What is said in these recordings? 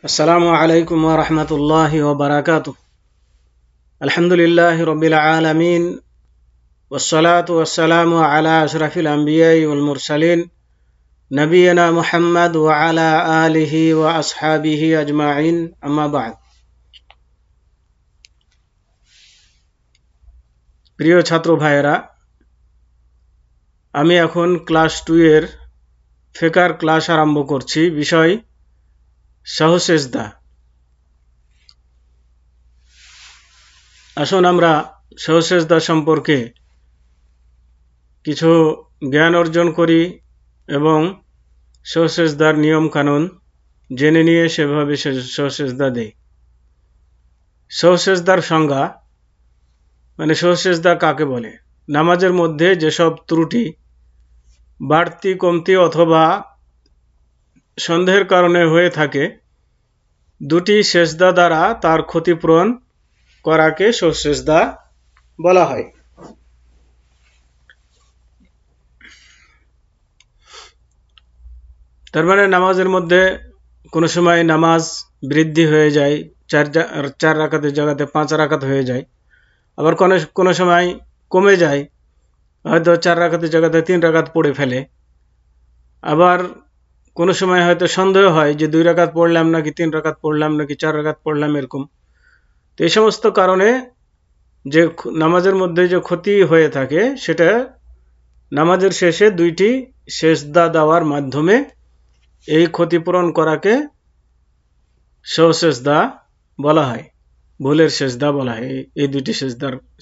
আসসালামু আলাইকুম ওয়া রাহমাতুল্লাহি ওয়া বারাকাতুহু। আলহামদুলিল্লাহি রাব্বিল আলামিন ওয়াসসালাতু ওয়াসসালামু আলা আশরাফিল আমবিয়াই ওয়াল মুরসালিন নবিয়িনা মুহাম্মদ ওয়া আলা আলিহি ওয়া আসহাবিহি আজমাইন, আম্মা বা'দ। প্রিয় ছাত্র ভাইয়েরা, আমি এখন ক্লাস 2 এর ফিকহের ক্লাস আরম্ভ করছি। বিষয় সাহসেজদা। আসুন আমরা সাহসেজদা সম্পর্কে কিছু জ্ঞান অর্জন করি এবং সাহসেজদার নিয়ম কানুন জেনে নিয়ে সেভাবে সাহসেজদা দেই। সাহসেজদার সংজ্ঞা মানে সাহসেজদা কাকে বলে? নামাজের মধ্যে যেসব ত্রুটি, বাড়তি কমতি অথবা সন্দেহের কারণে হয়ে থাকে, দুটি সেজদা দ্বারা তার ক্ষতিপূরণ করাকে সাহসেজদা বলা হয়। তার মানে নামাজের মধ্যে কোনো সময় নামাজ বৃদ্ধি হয়ে যায়, চার রাকাতের জায়গাতে 5 রাকাত হয়ে যায়। আবার কোনো সময় কমে যায়, হয়তো 4 রাকাতের জায়গাতে 3 রাকাত পড়ে ফেলে। আবার কোনো সময় হয়তো সন্দেহ হয় যে 2 রাকাত পড়লাম নাকি 3 রাকাত পড়লাম নাকি 4 রাকাত পড়লাম, এরকম। তো এই সমস্ত কারণে যে নামাজের মধ্যে যে ক্ষতি হয়ে থাকে, সেটা নামাজের শেষে দুইটি সেজদা দেওয়ার মাধ্যমে এই ক্ষতিপূরণ করাকে সাহসেজদা বলা হয়, ভুলের সেজদা বলা হয়। এই দুইটি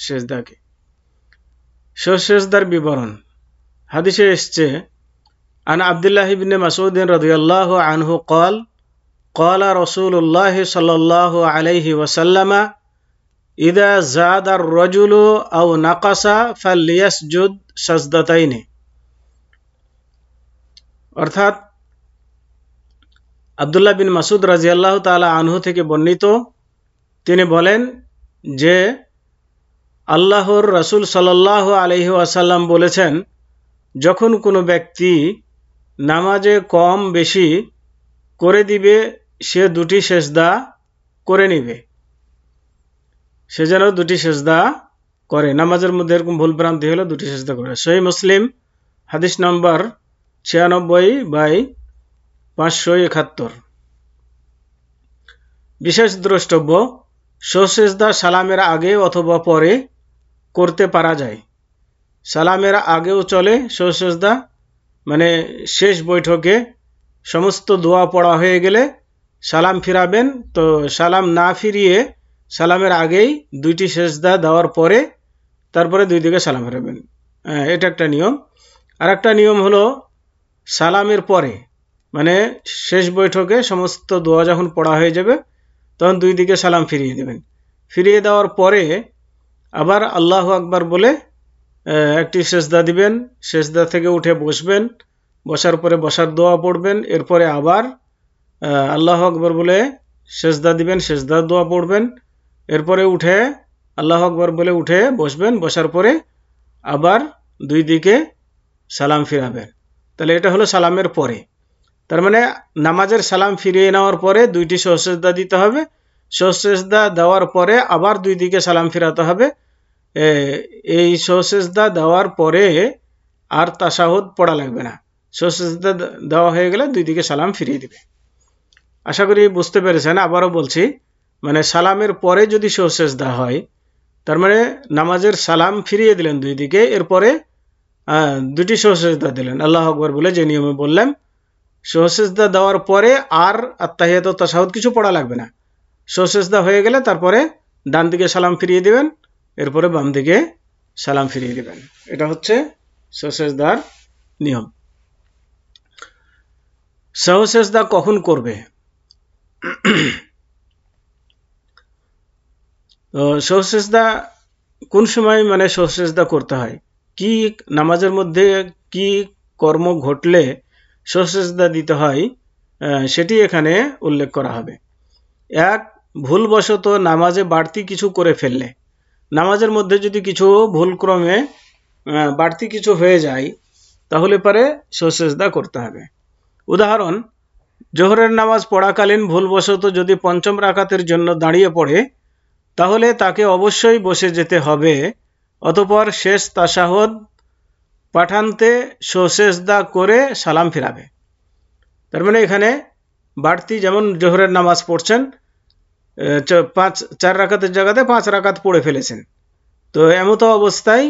সেজদাকে সাহসেজদার বিবরণ হাদিসে এসছে, আন আব্দুল্লাহ ইবনে মাসউদ রাদিয়াল্লাহু আনহু قال قال رسول الله صلى الله عليه وسلم إذا زاد الرجل أو نقص فليسجد سجدتين। অর্থাৎ আব্দুল্লাহ বিন মাসউদ রাদিয়াল্লাহু তাআলা আনহু থেকে বর্ণিত, তিনি বলেন যে আল্লাহর রাসূল সাল্লাল্লাহু আলাইহি ওয়াসাল্লাম বলেছেন, যখন কোনো ব্যক্তি নামাজে কম বেশি করে দিবে, সে দুটি সেজদা করে নিবে। সে যেন দুটি সেজদা করে। নামাজের মধ্যে এরকম ভুল ভ্রান্তি হলে দুটি সেজদা করে। সহিহ মুসলিম হাদিস নম্বর 96/571। বিশেষ দ্রষ্টব্য, সাহসেজদা সালামের আগে অথবা পরে করতে পারা যায়। সালামের আগেও চলে সাহসেজদা, মানে শেষ বৈঠকে সমস্ত দোয়া পড়া হয়ে গেলে সালাম ফিরাবেন, তো সালাম না ফিরিয়ে সালামের আগেই দুইটি সেজদা দেওয়ার পরে তারপরে দুই দিকে সালাম ফিরাবেন। এটা একটা নিয়ম। আর একটা নিয়ম হলো সালামের পরে, মানে শেষ বৈঠকে সমস্ত দোয়া যখন পড়া হয়ে যাবে তখন দুই দিকে সালাম ফিরিয়ে দেবেন। ফিরিয়ে দেওয়ার পরে আবার আল্লাহু আকবার বলে একটি সেজদা দিবেন, সেজদা থেকে উঠে বসবেন, বসার পরে বসার দোয়া পড়বেন, এরপরে আবার আল্লাহু আকবার বলে সেজদা দিবেন, সেজদার দোয়া পড়বেন, এরপরে উঠে আল্লাহু আকবার বলে উঠে বসবেন, বসার পরে আবার দুই দিকে সালাম ফিরাবেন। তাহলে এটা হলো সালামের পরে। তার মানে নামাজের সালাম ফিরিয়ে নেওয়ার পরে দুইটি সাহসেজদা দিতে হবে, সাহসেজদা দেওয়ার পরে আবার দুই দিকে সালাম ফিরাতে হবে। এই সাহসেজদা দেওয়ার পরে আর তাশাহুদ পড়া লাগবে না। সাহসেজদা দেওয়া হয়ে গেলে দুই দিকে সালাম ফিরিয়ে দিবে। আশা করি বুঝতে পেরেছেন। আবারও বলছি, মানে সালামের পরে যদি সাহসেজদা হয়, তার মানে নামাজের সালাম ফিরিয়ে দিলেন দুই দিকে, এরপরে দুটি সাহসেজদা দিলেন আল্লাহু আকবার বলে, যে নিয়মে বললাম। সাহসেজদা দেওয়ার পরে আর আত্তাহিয়াত ও তাশাহুদ কিছু পড়া লাগবে না। সাহসেজদা হয়ে গেলে তারপরে ডান দিকে সালাম ফিরিয়ে দিবেন, এরপরে বাম দিকে সালাম ফিরিয়ে দিবেন। এটা হচ্ছে সাহসেজদার নিয়ম। সাহসেজদা কখন করবে? তো সাহসেজদা কোন সময় মানে সাহসেজদা করতে হয়, কি নামাজের মধ্যে কি কর্ম ঘটলে সাহসেজদা দিতে হয়, সেটি এখানে উল্লেখ করা হবে। এক, ভুলবশত নামাজে বাড়তি কিছু করে ফেললে। নামাজের মধ্যে যদি কিছু ভুলক্রমে বাড়তি কিছু হয়ে যায়, তাহলে পরে সাহসেজদা করতে হবে। উদাহরণ, জোহরের নামাজ পড়াকালীন ভুলবশত যদি পঞ্চম রাকাতের জন্য দাঁড়িয়ে পড়ে তাহলে তাকে অবশ্যই বসে যেতে হবে, অতঃপর শেষ তাশাহুদ পাঠান্তে সেজদা করে সালাম ফিরাবে। তার মানে এখানে বাড়তি যেমন জোহরের নামাজ পড়ছেন, 4 রাকাতের জায়গাতে 5 রাকাত পড়ে ফেলেছেন, তো এমতো অবস্থায়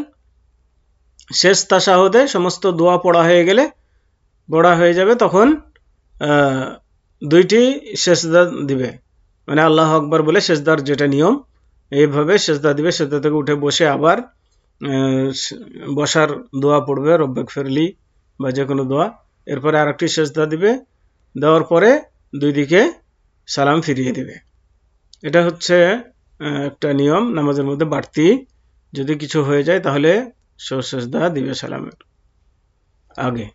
শেষ তাশাহুদে সমস্ত দোয়া পড়া হয়ে যাবে, তখন দুইটি সেজদা দিবে, মানে আল্লাহ আকবার বলে সেজদার যেটা নিয়ম এইভাবে সেজদা দিবে। সেজদা থেকে উঠে বসে আবার বসার দোয়া পড়বে, রব্বিক ফিরলি বা যে কোনো দোয়া, এরপরে আরেকটি সেজদা দিবে, দেওয়ার পরে দুই দিকে সালাম ফিরিয়ে দিবে। এটা হচ্ছে একটা নিয়ম নামাজের মধ্যে। বাড়তি যদি কিছু হয়ে যায় তাহলে সেজদা দিবে সালামের আগে।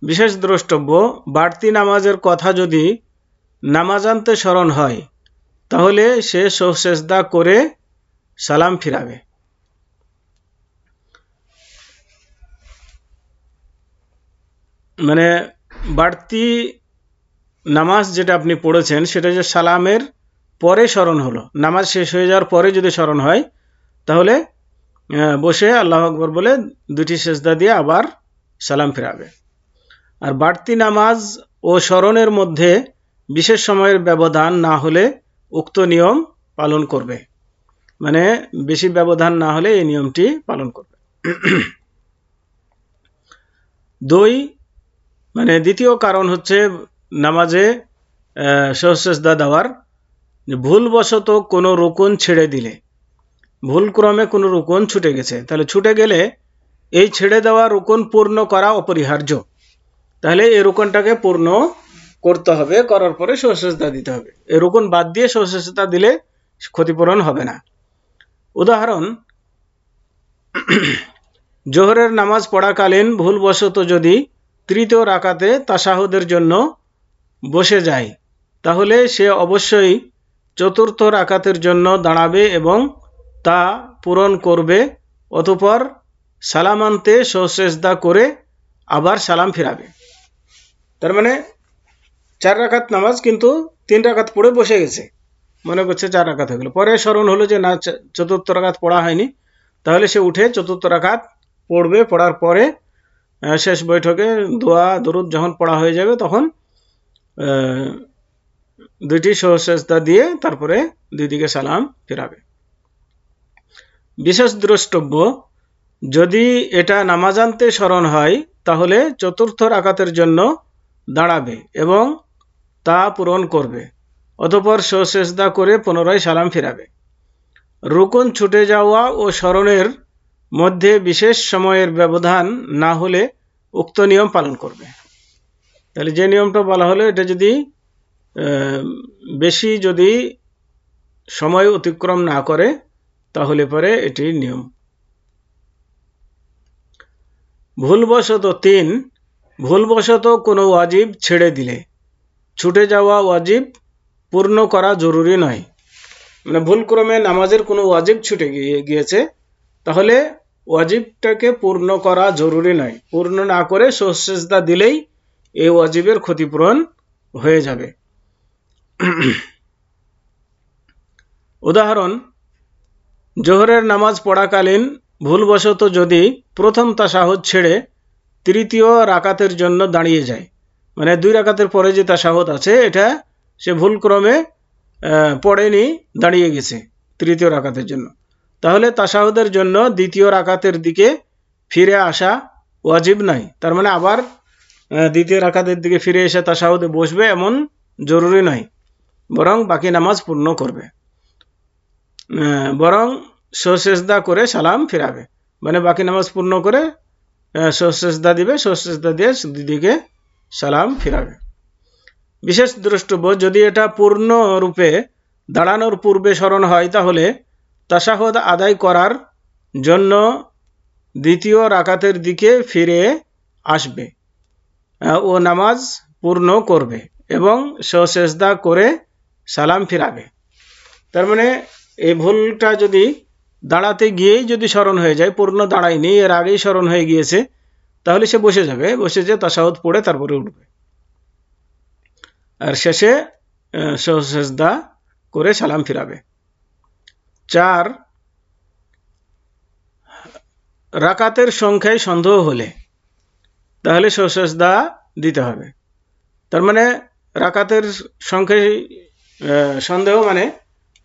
বিশেষ দ্রষ্টব্য, বাড়তি নামাজের কথা যদি নামাজান্তে স্মরণ হয় তাহলে সে সেজদা করে সালাম ফিরাবে। মানে বাড়তি নামাজ যেটা আপনি পড়েছেন সেটা যে সালামের পরে স্মরণ হলো, নামাজ শেষ হয়ে যাওয়ার পরে যদি স্মরণ হয় তাহলে বসে আল্লাহু আকবার বলে দুটি সেজদা দিয়ে আবার সালাম ফিরাবে। আর বাড়তি নামাজ ও স্মরণের মধ্যে বিশেষ সময়ের ব্যবধান না হলে উক্ত নিয়ম পালন করবে, মানে বেশি ব্যবধান না হলে এই নিয়মটি পালন করবে। মানে দ্বিতীয় কারণ হচ্ছে নামাজে সেজদা দেওয়ার, ভুলবশত কোনো রুকুন ছেড়ে দিলে, ভুলক্রমে কোনো রুকুন ছুটে গেছে, তাহলে ছুটে গেলে এই ছেড়ে দেওয়া রুকুন পূর্ণ করা অপরিহার্য, তাহলে এই রুকুনটাকে পূর্ণ করতে হবে, করার পরে সেজদা দিতে হবে। এই রুকুন বাদ দিয়ে সেজদা দিলে ক্ষতিপূরণ হবে না। উদাহরণ, জোহরের নামাজ পড়াকালীন ভুলবশত যদি তৃতীয় রাকাতে তাশাহুদের জন্য বসে যায় তাহলে সে অবশ্যই চতুর্থ রাকাতের জন্য দাঁড়াবে এবং তা পূরণ করবে, অতঃপর সালামান্তে সেজদা করে আবার সালাম ফিরাবে। তার মানে 4 রাকাত নামাজ কিন্তু 3 রাকাত পড়ে বসে গেছে, মনে করছে 4 রাকাত হয়ে গেল, পরে স্মরণ হলো যে না, চতুর্থ রাকাত পড়া হয়নি, তাহলে সে উঠে চতুর্থ রাকাত পড়বে। পড়ার পরে শেষ বৈঠকে দোয়া দরুদ যখন পড়া হয়ে যাবে তখন দুইটি সেজদা দিয়ে তারপরে দুই দিকে সালাম ফিরাবে। বিশেষ দ্রষ্টব্য, যদি এটা নামাজান্তে স্মরণ হয় তাহলে চতুর্থ রাকাতের জন্য দাঁড়াবে এবং তা পূরণ করবে, অতঃপর সেজদা করে পুনরায় সালাম ফিরাবে। রুকুন ছুটে যাওয়া ও স্মরণের মধ্যে বিশেষ সময়ের ব্যবধান না হলে উক্ত নিয়ম পালন করবে। তাহলে যে নিয়মটা বলা হলো এটা যদি বেশি যদি সময় অতিক্রম না করে তাহলে পরে এটি নিয়ম। ভুলবশত 3, ভুলবশত কোনো ওয়াজিব ছেড়ে দিলে ছুটে যাওয়া ওয়াজিব পূর্ণ করা জরুরি নয়, মানে ভুলক্রমে নামাজের কোনো ওয়াজিব ছুটে গিয়েছে তাহলে ওয়াজিবটাকে পূর্ণ করা জরুরি নয়, পূর্ণ না করে সেজদা দিলেই এই ওয়াজিবের ক্ষতিপূরণ হয়ে যাবে। উদাহরণ, জোহরের নামাজ পড়াকালীন ভুলবশত যদি প্রথম তাশাহুদ ছেড়ে তৃতীয় রাকাতের জন্য দাঁড়িয়ে যায়, মানে 2 রাকাতের পরে যে তাশাহুদ আছে এটা সে ভুলক্রমে পড়েনি, দাঁড়িয়ে গেছে তৃতীয় রাকাতের জন্য, তাহলে তাশাহুদের জন্য দ্বিতীয় রাকাতের দিকে ফিরে আসা ওয়াজিব নয়। তার মানে আবার দ্বিতীয় রাকাতের দিকে ফিরে এসে তাশাহুদে বসবে এমন জরুরি নয়, বরং বাকি নামাজ পূর্ণ করবে, বরং সেজদা করে সালাম ফিরাবে, মানে বাকি নামাজ পূর্ণ করে সেজদা দিবে, সেজদা দিয়ে দুদিকে সালাম ফিরাবে। বিশেষ দ্রষ্টব্য, যদি এটা পূর্ণ রূপে দাঁড়ানোর পূর্বে স্মরণ হয় তাহলে তাশাহুদ আদায় করার জন্য দ্বিতীয় রাকাতের দিকে ফিরে আসবে ও নামাজ পূর্ণ করবে এবং সেজদা করে সালাম ফিরাবে। তার মানে এই ভুলটা যদি দাঁড়াতে গিয়েই যদি স্মরণ হয়ে যায়, পূর্ণ দাঁড়ায়নি, এর আগেই স্মরণ হয়ে গিয়েছে, তাহলে সে বসে যাবে, বসে যে তাশাহুদ পড়ে তারপরে উঠবে। আর শেষে সেজদা করে সালাম ফিরাবে। 4, রাকাতের সংখ্যায় সন্দেহ হলে তাহলে সেজদা দিতে হবে। তার মানে রাকাতের সংখ্যায় সন্দেহ মানে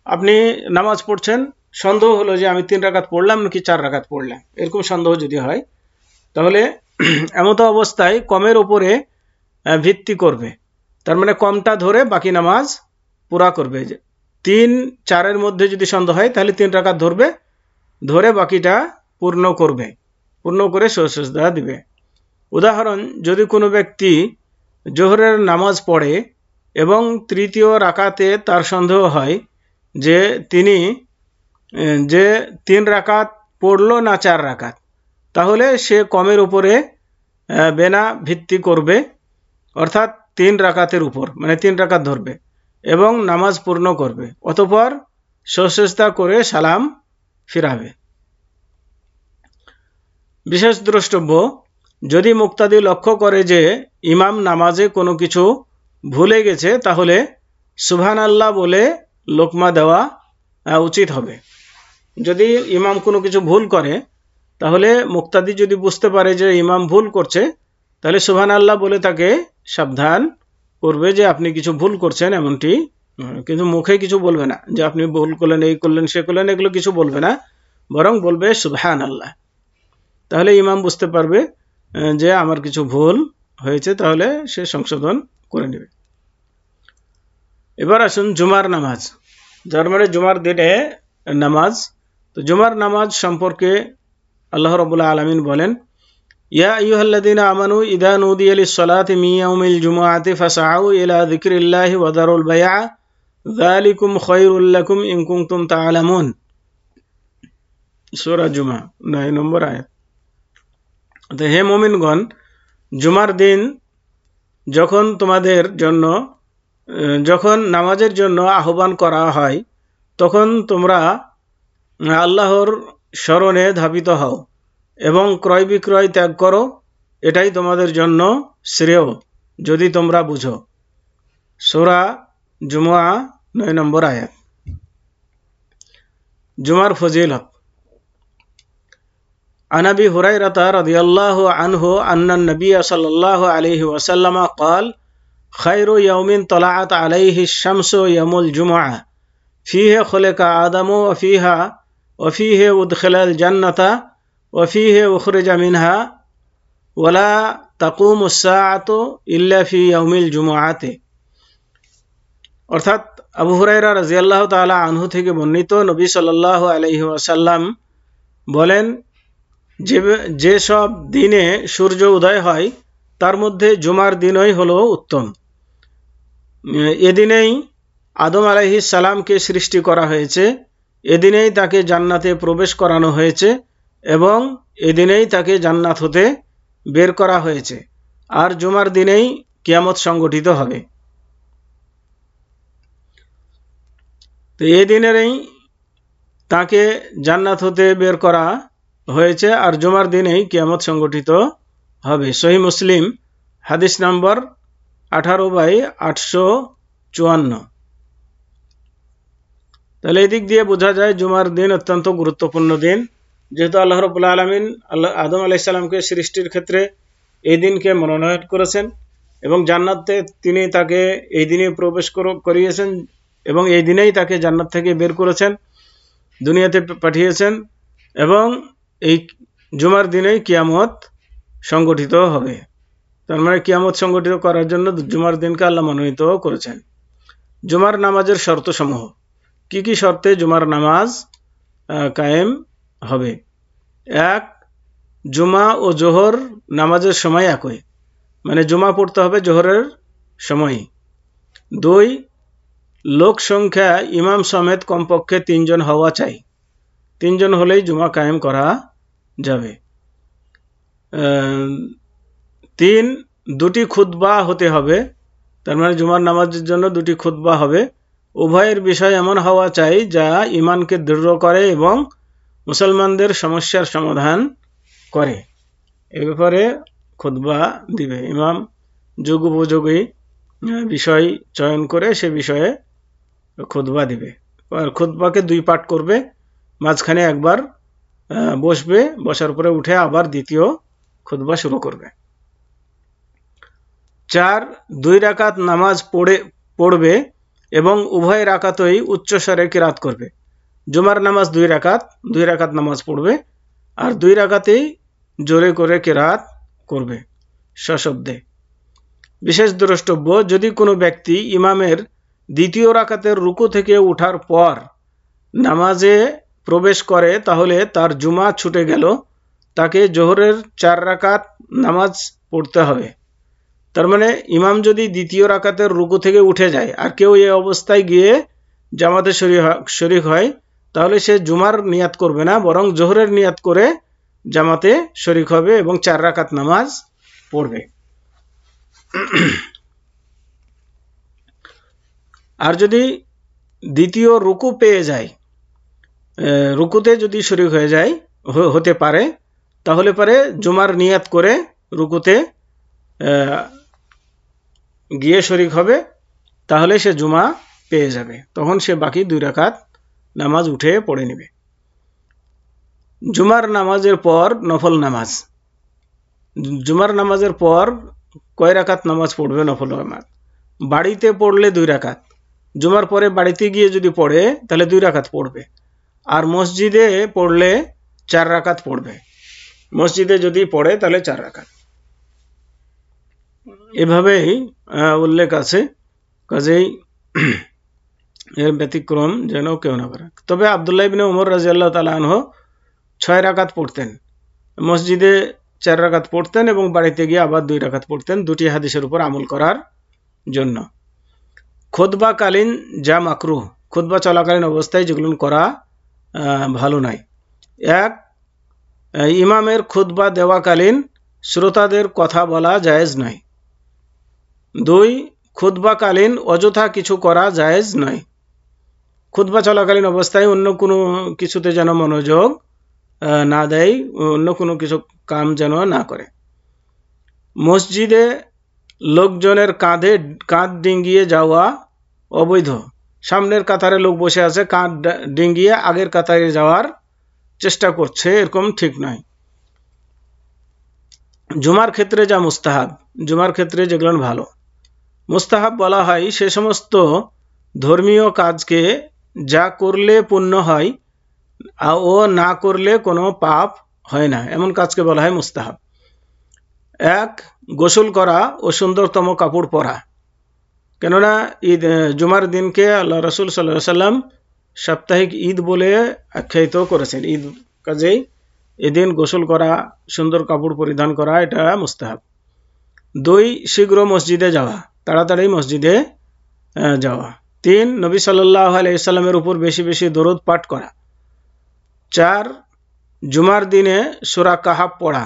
আপনি নামাজ পড়ছেন, সন্দেহ হলো যে আমি 3 রাকাত পড়লাম নাকি 4 রাকাত পড়লাম, এরকম সন্দেহ যদি হয় তাহলে এমত অবস্থায় কমের উপরে ভিত্তি করবে। তার মানে কমটা ধরে বাকি নামাজ পুরা করবে। 3-4-এর মধ্যে যদি সন্দেহ হয় তাহলে 3 রাকাত ধরবে, ধরে বাকিটা পূর্ণ করবে, পূর্ণ করে সেজদা দিবে। উদাহরণ, যদি কোনো ব্যক্তি জোহরের নামাজ পড়ে এবং তৃতীয় রাকাতে তার সন্দেহ হয় যে তিনি 3 রাকাত পড়লো না 4 রাকাত, তাহলে সে কমের উপরে বেনা ভিত্তি করবে, অর্থাৎ 3 রাকাতের উপর, মানে 3 রাকাত ধরবে এবং নামাজ পূর্ণ করবে, অতঃপর সেজদা করে সালাম ফিরাবে। বিশেষ দ্রষ্টব্য, যদি মুক্তাদি লক্ষ্য করে যে ইমাম নামাজে কোনো কিছু ভুলে গেছে তাহলে সুবহানাল্লাহ বলে লোকমা দেওয়া উচিত হবে। যদি ইমাম কোনো কিছু ভুল করে তাহলে মুক্তাদি যদি বুঝতে পারে যে ইমাম ভুল করছে তাহলে সুবহানাল্লাহ বলে তাকে সাবধান করবে যে আপনি কিছু ভুল করছেন এমনটি, কিন্তু মুখে কিছু বলবে না যে আপনি ভুল করলেন, এই করলেন, সে করলেন, এগুলো কিছু বলবে না, বরং বলবে সুবহানাল্লাহ। তাহলে ইমাম বুঝতে পারবে যে আমার কিছু ভুল হয়েছে, তাহলে সে সংশোধন করে নেবে। এবার আসুন জুমার নামাজ, যার মানে জুমার দিনে নামাজ। তো জুমার নামাজ সম্পর্কে আল্লাহ রাব্বুল আলামিন বলেন, ইয়া আইয়ুহাল্লাযীনা আমানু ইযা নুদিয়া লিস-সালাতি মিন ইয়াউমিল জুমআতি ফাসআউ ইলা যিকরিল্লাহি ওয়া যারুল বাই'a যালিকুম খায়রুল লাকুম ইন কুনতুম তা'লামুন। সূরা জুমা 9 নম্বর আয়াত। তো হে মুমিনগণ, জুমার দিন যখন তোমাদের জন্য যখন নামাজের জন্য আহ্বান করা হয় তখন তোমরা আল্লাহর স্মরণে ধাবিত হও এবং ক্রয় বিক্রয় ত্যাগ করো, এটাই তোমাদের জন্য শ্রেয় যদি তোমরা বুঝো। সূরা জুমা 9 নম্বর আয়াত। জুমার ফজিলত। عن أبي هريرة رضي الله عنه أن النبي صلى الله عليه وسلم قال خير يوم طلعت عليه الشمس يوم الجمعة فيه خلق آدم وفيه أدخل الجنة وفيه أخرج منها ولا تقوم الساعة إلا في يوم الجمعة। অর্থাৎ আবু হুরায়রা রাদিয়াল্লাহু তাআলা আনহু থেকে বর্ণিত, নবী সাল্লাল্লাহু আলাইহি ওয়াসাল্লাম বলেন, যে সব দিনে সূর্য উদয় হয় তার মধ্যে জুমার দিনই হলো উত্তম। এদিনেই আদম আলাইহিস সালামকে সৃষ্টি করা হয়েছে, এদিনেই তাকে জান্নাতে প্রবেশ করানো হয়েছে এবং এদিনেই তাকে জান্নাত হতে বের করা হয়েছে, আর জুমার দিনেই কিয়ামত সংগঠিত হবে। তো এই দিনেরই তাকে জান্নাত হতে বের করা হয়েছে আর জুমার দিনেই কিয়ামত সংগঠিত হবে। সহিহ মুসলিম হাদিস নম্বর 18/854। তাহলে এই দিক দিয়ে বোঝা যায় জুমার দিন অত্যন্ত গুরুত্বপূর্ণ দিন, যেহেতু আল্লাহ রাব্বুল আলামিন আদম আলাইহিস সালামকে সৃষ্টির ক্ষেত্রে এই দিনকে মনোনীত করেছেন এবং জান্নাতে তিনি তাকে এই দিনে প্রবেশ করিয়েছেন এবং এই দিনেই তাকে জান্নাত থেকে বের করেছেন, দুনিয়াতে পাঠিয়েছেন এবং এই জুমার দিনেই কিয়ামত সংগঠিত হবে। তার মানে কিয়ামত সংগঠিত করার জন্য জুমার দিনকে আল্লাহ মনোনীত করেছেন। জুমার নামাজের শর্তসমূহ। কি কি শর্তে জুমার নামাজ কায়েম হবে? 1, জুমা ও জোহর নামাজের সময় একই, মানে জুমা পড়তে হবে জোহরের সময়। 2, লোক সংখ্যা ইমাম সমেত কমপক্ষে 3 জন হওয়া চাই, 3 জন হলেই জুমা কায়েম করা যাবে। 3, 2টি খুতবা হতে হবে, তার মানে জুমার নামাজের জন্য 2টি খুতবা হবে। উভয়ের বিষয় এমন হওয়া চাই যা ঈমানকে দৃঢ় করে এবং মুসলমানদের সমস্যার সমাধান করে। এ ব্যাপারে খুতবা দিবে ইমাম, যুগোপযোগী বিষয় চয়ন করে সে বিষয়ে খুতবা দিবে। আর খুতবাকে 2 পার্ট করবে, মাঝখানে একবার বসবে, বসার পরে উঠে আবার দ্বিতীয় খুতবা শুরু করবে। 4 2 রাকাত নামাজ পড়বে এবং উভয় রাকাতই উচ্চস্বরে কিরাত করবে। জুমার নামাজ 2 রাকাত নামাজ পড়বে আর 2 রাকাতেই জোরে করে কিরাত করবে সশব্দে। বিশেষ দ্রষ্টব্য, যদি কোনো ব্যক্তি ইমামের দ্বিতীয় রাকাতের রুকু থেকে ওঠার পর নামাজে প্রবেশ করে তাহলে তার জুমা ছুটে গেল, তাকে জোহরের 4 রাকাত নামাজ পড়তে হবে। তার মানে ইমাম যদি দ্বিতীয় রাকাতের রুকু থেকে উঠে যায় আর কেউ এই অবস্থায় গিয়ে জামাতে শরীক হয় তাহলে সে জুমার নিয়াত করবে না, বরং জোহরের নিয়াত করে জামাতে শরীক হবে এবং 4 রাকাত নামাজ পড়বে। আর যদি দ্বিতীয় রুকু পেয়ে যায়, রুকুতে যদি শরীক হতে পারে তাহলে পরে জুমার নিয়াত করে রুকুতে গিয়ে শরীক হবে, তাহলে সে জুমা পেয়ে যাবে, তখন সে বাকি 2 রাকাত নামাজ উঠে পড়ে নেবে। জুমার নামাজের পর নফল নামাজ। জুমার নামাজের পর কয় রাকাত নামাজ পড়বে? নফল নামাজ। বাড়িতে পড়লে 2 রাকাত, জুমার পরে বাড়িতে গিয়ে যদি পড়ে তাহলে 2 রাকাত পড়বে, আর মসজিদে পড়লে 4 রাকাত পড়বে। মসজিদে যদি পড়ে তাহলে 4 রাকাত। এভাবেই উল্লেখ আছে, কাজেই এর ব্যতিক্রম যেন কেউ না করে। তবে আব্দুল্লাহ ইবনে উমর রাদিয়াল্লাহু তাআলা আনহু 6 রাকাত পড়তেন, মসজিদে 4 রাকাত পড়তেন এবং বাড়িতে গিয়ে আবার 2 রাকাত পড়তেন, দুটি হাদিসের উপর আমল করার জন্য। খুতবাকালীন যা মাকরুহ, খুতবা চলাকালীন অবস্থায় যেগুলো করা ভালো নয়। 1 ইমামের খুতবা দেওয়াকালীন শ্রোতাদের কথা বলা জায়েজ নয়। 2 খুতবাকালীন অযথা কিছু করা জায়েজ নয়। খুতবা চলাকালীন অবস্থায় অন্য কোনো কিছুতে যেন মনোযোগ না দেয়, অন্য কোনো কিছু কাম যেন না করে। মসজিদে লোকজনের কাঁধ ডিঙ্গিয়ে যাওয়া অবৈধ। সামনের কাতারে লোক বসে আছে, কাঁধ ডিঙ্গিয়ে আগের কাতারে যাওয়ার চেষ্টা করছে, এরকম ঠিক নয়। জুমার ক্ষেত্রে যা মুস্তাহাব, জুমার ক্ষেত্রে যেগুলো ভালো। মুস্তাহাব বলা হয় সে সমস্ত ধর্মীয় কাজকে যা করলে পুণ্য হয় ও না করলে কোনো পাপ হয় না, এমন কাজকে বলা হয় মুস্তাহাব। 1 গোসল করা ও সুন্দরতম কাপড় পরা, কেননা জুমার দিনকে আল্লাহ রাসূল সাল্লাল্লাহু আলাইহি ওয়াসাল্লাম সাপ্তাহিক ঈদ বলে আখ্যায়িত করেছেন। ঈদ, কাজেই এদিন গোসল করা, সুন্দর কাপড় পরিধান করা, এটা মুস্তাহাব। 2 শীঘ্র মসজিদে যাওয়া, তাড়াতাড়ি মসজিদে যাওয়া। 3 নবী সাল্লাল্লাহু আলাইহি ওয়াসাল্লামের উপর বেশি বেশি দরুদ পাঠ করা। 4 জুমার দিনে সূরা কাহাফ পড়া।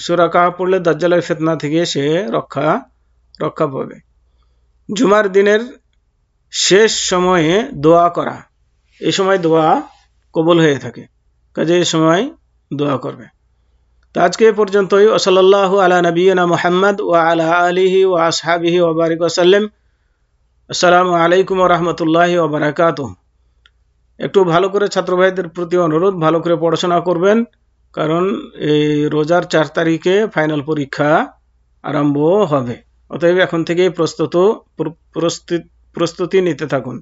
সূরা কাহাফ পড়লে দাজ্জালের ফিতনা থেকে সে রক্ষা পাবে। জুমার দিনের শেষ সময়ে দোয়া করা, এই সময় দোয়া কবুল হয়ে থাকে, কাজে এই সময় দোয়া করবে। তো আজকে এ পর্যন্তই। সাল্লাল্লাহু আলা নবিয়িনা মুহাম্মদ ওয়া আলা আলিহি ওয়া আসহাবিহি ওয়া বারিক ওয়া সাল্লাম। আসসালামু আলাইকুম ওয়া রাহমাতুল্লাহি ওয়া বারাকাতুহু। একটু ভালো করে ছাত্র ভাইদের প্রতি অনুরোধ, ভালো করে পড়াশোনা করবেন, কারণ এই রোজার 4 তারিখে ফাইনাল পরীক্ষা আরম্ভ হবে। অতএব এখন থেকেই প্রস্তুতি নিতে থাকুন।